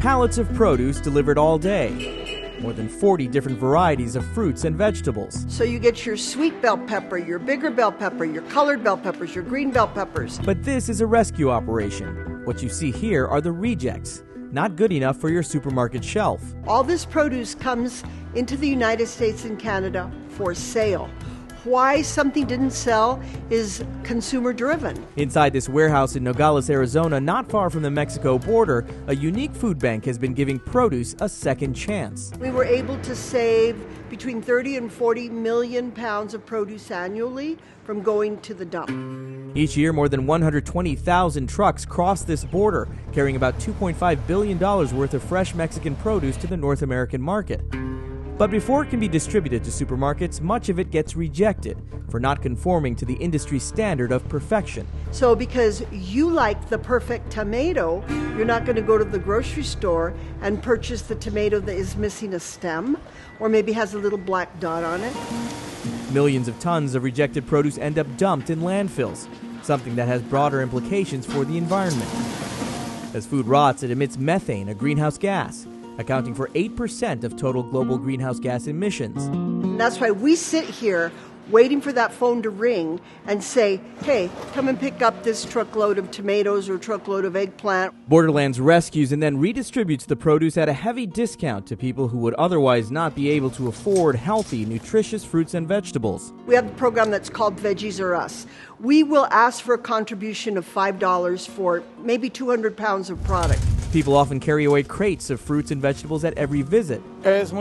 Pallets of produce delivered all day. More than 40 different varieties of fruits and vegetables. So you get your sweet bell pepper, your bigger bell pepper, your colored bell peppers, your green bell peppers. But this is a rescue operation. What you see here are the rejects, not good enough for your supermarket shelf. All this produce comes into the United States and Canada for sale. Why something didn't sell is consumer driven. Inside this warehouse in Nogales, Arizona, not far from the Mexico border, a unique food bank has been giving produce a second chance. We were able to save between 30 and 40 million pounds of produce annually from going to the dump. Each year, more than 120,000 trucks cross this border, carrying about $2.5 billion worth of fresh Mexican produce to the North American market. But before it can be distributed to supermarkets, much of it gets rejected for not conforming to the industry standard of perfection. So because you like the perfect tomato, you're not going to go to the grocery store and purchase the tomato that is missing a stem or maybe has a little black dot on it. Millions of tons of rejected produce end up dumped in landfills, something that has broader implications for the environment. As food rots, it emits methane, a greenhouse gas, accounting for 8% of total global greenhouse gas emissions. And that's why we sit here waiting for that phone to ring and say, hey, come and pick up this truckload of tomatoes or truckload of eggplant. Borderlands rescues and then redistributes the produce at a heavy discount to people who would otherwise not be able to afford healthy, nutritious fruits and vegetables. We have a program that's called Veggies R Us. We will ask for a contribution of $5 for maybe 200 pounds of product. People often carry away crates of fruits and vegetables at every visit. It's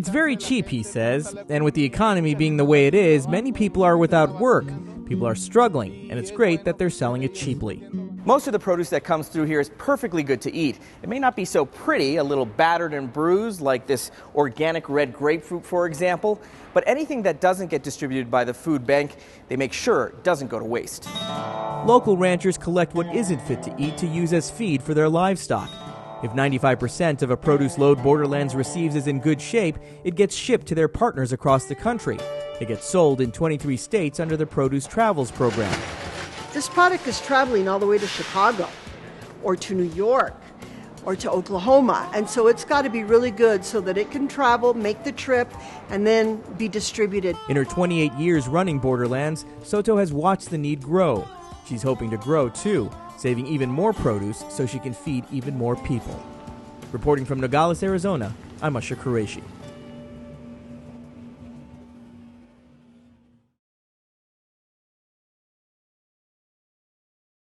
very cheap, he says, and with the economy being the way it is, many people are without work. People are struggling, and it's great that they're selling it cheaply. Most of the produce that comes through here is perfectly good to eat. It may not be so pretty, a little battered and bruised, like this organic red grapefruit, for example, but anything that doesn't get distributed by the food bank, they make sure doesn't go to waste. Local ranchers collect what isn't fit to eat to use as feed for their livestock. If 95% of a produce load Borderlands receives is in good shape, it gets shipped to their partners across the country. It gets sold in 23 states under the Produce Travels program. This product is traveling all the way to Chicago or to New York or to Oklahoma, and so it's got to be really good so that it can travel, make the trip, and then be distributed. In her 28 years running Borderlands, Soto has watched the need grow. She's hoping to grow, too, saving even more produce so she can feed even more people. Reporting from Nogales, Arizona, I'm Usher Qureshi.